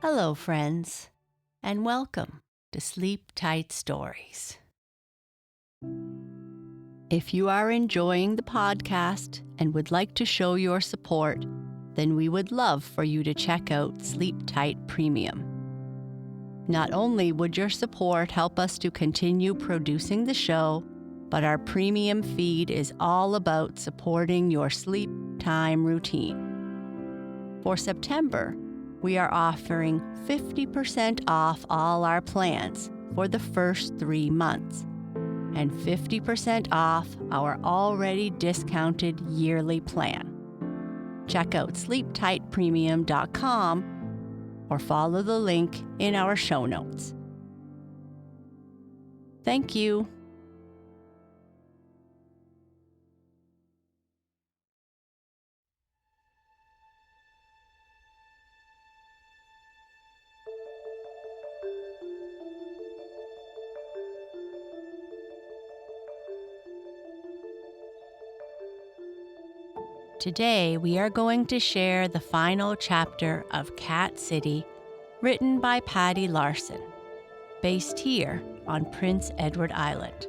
Hello, friends, and welcome to Sleep Tight Stories. If you are enjoying the podcast and would like to show your support, then we would love for you to check out Sleep Tight Premium. Not only would your support help us to continue producing the show, but our premium feed is all about supporting your sleep time routine. For September, we are offering 50% off all our plans for the first 3 months and 50% off our already discounted yearly plan. Check out sleeptightpremium.com or follow the link in our show notes. Thank you. Today, we are going to share the final chapter of Cat City, written by Patty Larson, based here on Prince Edward Island.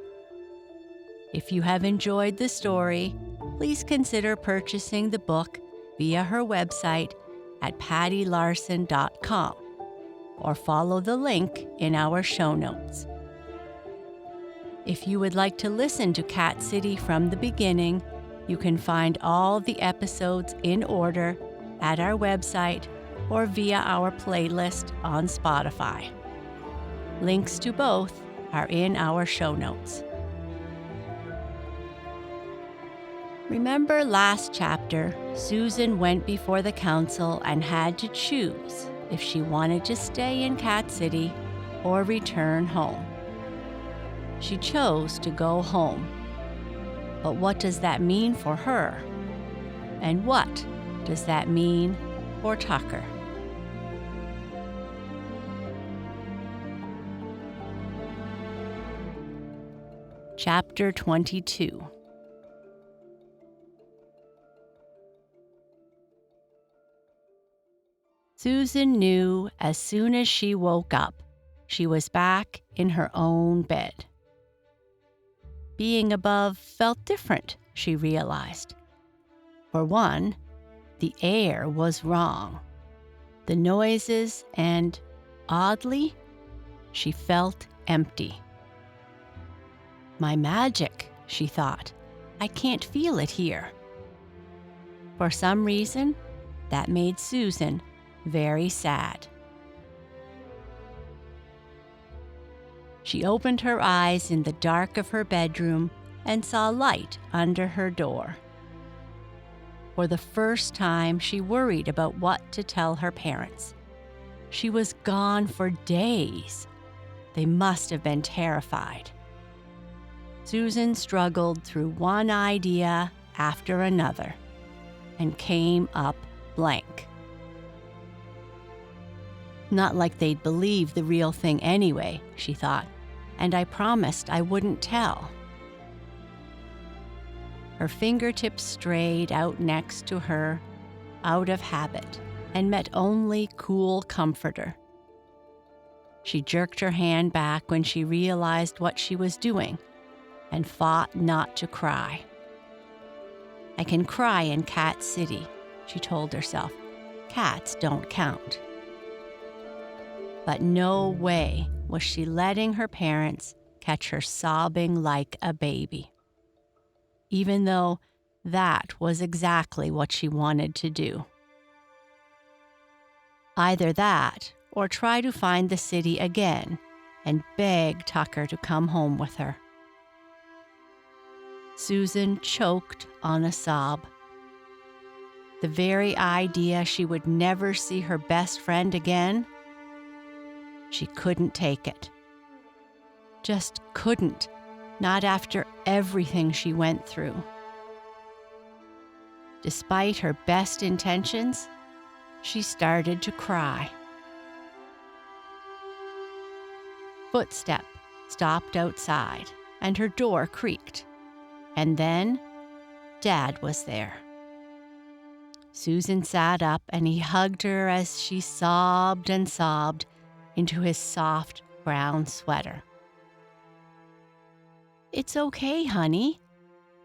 If you have enjoyed the story, please consider purchasing the book via her website at pattylarson.com or follow the link in our show notes. If you would like to listen to Cat City from the beginning, you can find all the episodes in order at our website or via our playlist on Spotify. Links to both are in our show notes. Remember last chapter, Susan went before the council and had to choose if she wanted to stay in Cat City or return home. She chose to go home. But what does that mean for her? And what does that mean for Tucker? Chapter 22. Susan knew as soon as she woke up, she was back in her own bed. Being above felt different, she realized. For one, the air was wrong. The noises and, oddly, she felt empty. My magic, she thought. I can't feel it here. For some reason, that made Susan very sad. She opened her eyes in the dark of her bedroom and saw light under her door. For the first time, she worried about what to tell her parents. She was gone for days. They must have been terrified. Susan struggled through one idea after another and came up blank. Not like they'd believe the real thing anyway, she thought, and I promised I wouldn't tell. Her fingertips strayed out next to her, out of habit, and met only cool comforter. She jerked her hand back when she realized what she was doing and fought not to cry. I can cry in Cat City, she told herself. Cats don't count. But no way was she letting her parents catch her sobbing like a baby, even though that was exactly what she wanted to do. Either that, or try to find the city again and beg Tucker to come home with her. Susan choked on a sob. The very idea she would never see her best friend again, she couldn't take it. Just couldn't, not after everything she went through. Despite her best intentions, she started to cry. Footstep stopped outside, and her door creaked. And then, Dad was there. Susan sat up and he hugged her as she sobbed and sobbed into his soft brown sweater. "It's okay, honey,"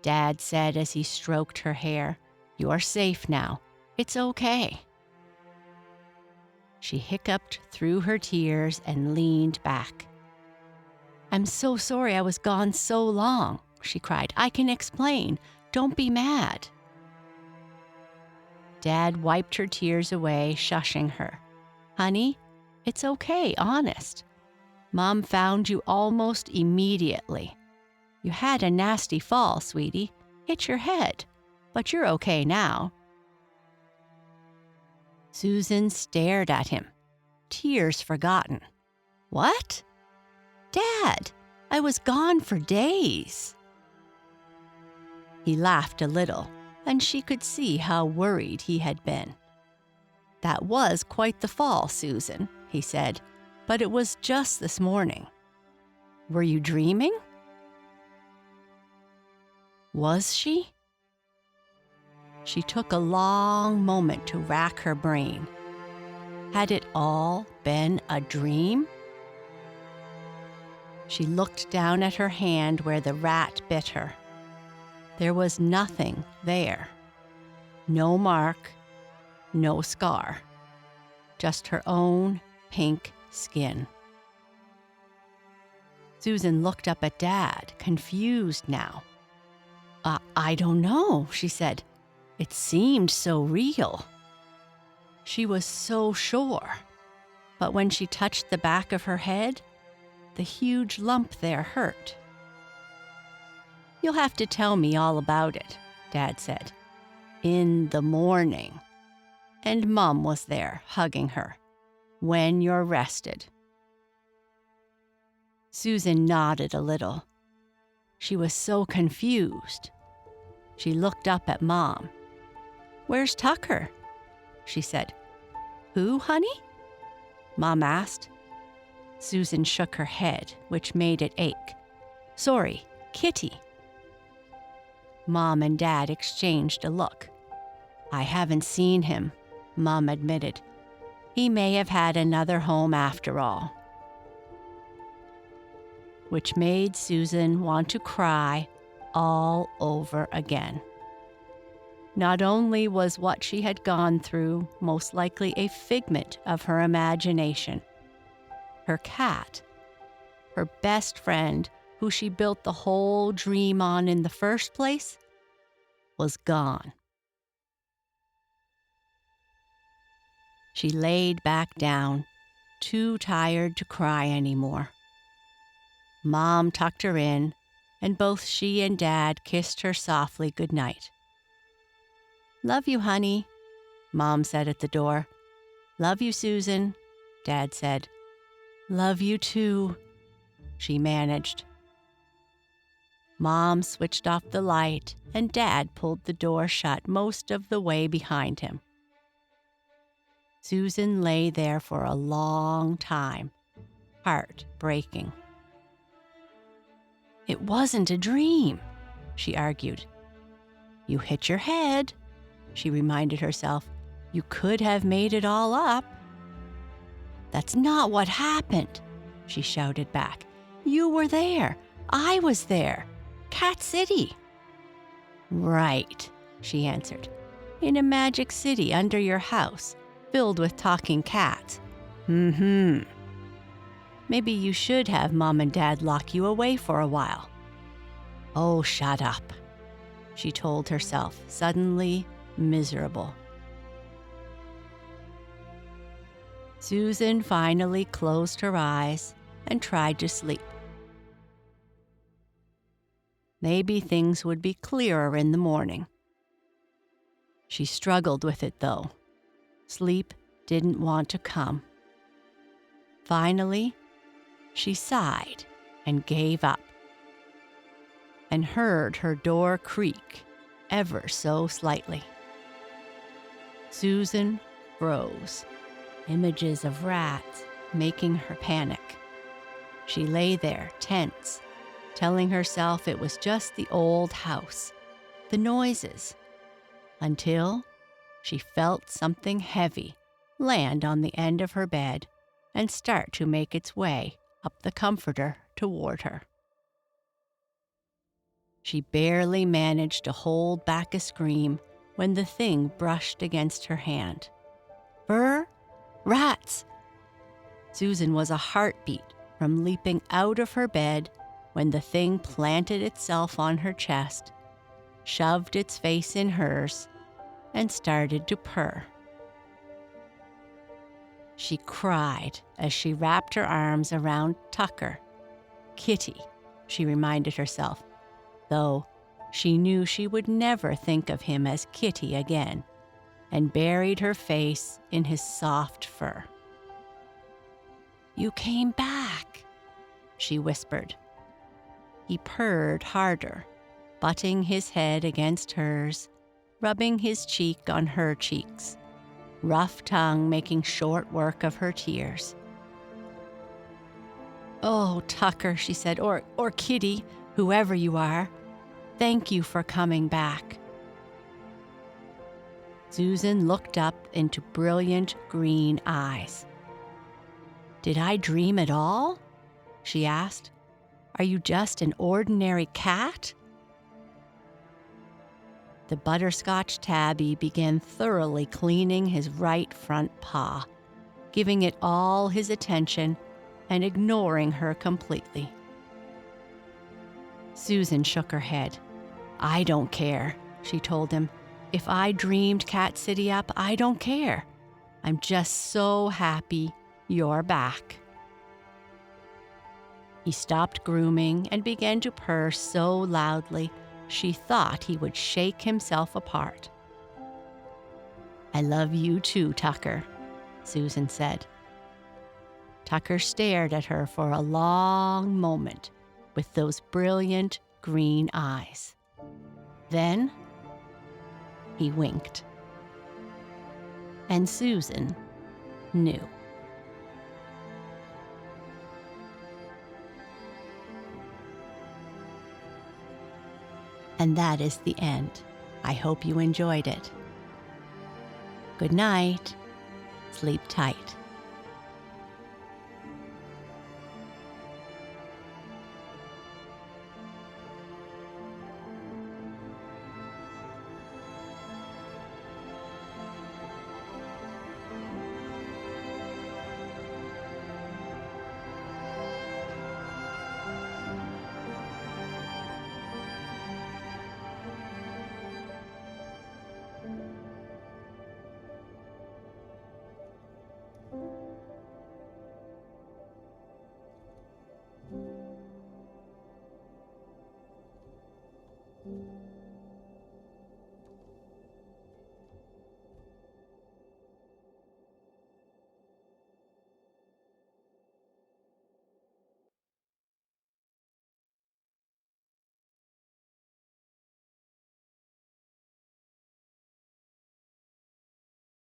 Dad said as he stroked her hair. "You're safe now. It's okay." She hiccuped through her tears and leaned back. "I'm so sorry I was gone so long," she cried. "I can explain. Don't be mad." Dad wiped her tears away, shushing her. "Honey, it's okay, honest. Mom found you almost immediately. You had a nasty fall, sweetie. Hit your head, but you're okay now." Susan stared at him, tears forgotten. "What? Dad, I was gone for days." He laughed a little, and she could see how worried he had been. "That was quite the fall, Susan," he said, "but it was just this morning. Were you dreaming?" Was she? She took a long moment to rack her brain. Had it all been a dream? She looked down at her hand where the rat bit her. There was nothing there. No mark, no scar. Just her own pink skin. Susan looked up at Dad, confused now. I don't know," she said. "It seemed so real." She was so sure. But when she touched the back of her head, the huge lump there hurt. "You'll have to tell me all about it," Dad said. "In the morning." And Mom was there, hugging her. "When you're rested." Susan nodded a little. She was so confused. She looked up at Mom. "Where's Tucker?" she said. "Who, honey?" Mom asked. Susan shook her head, which made it ache. "Sorry, Kitty." Mom and Dad exchanged a look. "I haven't seen him," Mom admitted. "He may have had another home after all." Which made Susan want to cry all over again. Not only was what she had gone through most likely a figment of her imagination, her cat, her best friend who she built the whole dream on in the first place, was gone. She laid back down, too tired to cry anymore. Mom tucked her in, and both she and Dad kissed her softly goodnight. "Love you, honey," Mom said at the door. "Love you, Susan," Dad said. "Love you too," she managed. Mom switched off the light, and Dad pulled the door shut most of the way behind him. Susan lay there for a long time, heart breaking. "It wasn't a dream," she argued. "You hit your head," she reminded herself. "You could have made it all up." "That's not what happened," she shouted back. "You were there. I was there. Cat City." "Right," she answered. "In a magic city under your house, filled with talking cats. Maybe you should have Mom and Dad lock you away for a while." "Oh, shut up," she told herself, suddenly miserable. Susan finally closed her eyes and tried to sleep. Maybe things would be clearer in the morning. She struggled with it, though. Sleep didn't want to come. Finally, she sighed and gave up, and heard her door creak ever so slightly. Susan froze, images of rats making her panic. She lay there, tense, telling herself it was just the old house, the noises, until she felt something heavy land on the end of her bed and start to make its way up the comforter toward her. She barely managed to hold back a scream when the thing brushed against her hand. Burr? Rats! Susan was a heartbeat from leaping out of her bed when the thing planted itself on her chest, shoved its face in hers, and started to purr. She cried as she wrapped her arms around Tucker. Kitty, she reminded herself, though she knew she would never think of him as Kitty again, and buried her face in his soft fur. "You came back," she whispered. He purred harder, butting his head against hers, rubbing his cheek on her cheeks, rough tongue making short work of her tears. "Oh, Tucker," she said, or Kitty, whoever you are, thank you for coming back." Susan looked up into brilliant green eyes. "Did I dream at all?" she asked. "Are you just an ordinary cat?" The butterscotch tabby began thoroughly cleaning his right front paw, giving it all his attention and ignoring her completely. Susan shook her head. "I don't care," she told him. "If I dreamed Cat City up, I don't care. I'm just so happy you're back." He stopped grooming and began to purr so loudly she thought he would shake himself apart. "I love you too, Tucker," Susan said. Tucker stared at her for a long moment with those brilliant green eyes. Then he winked. And Susan knew. And that is the end. I hope you enjoyed it. Good night. Sleep tight.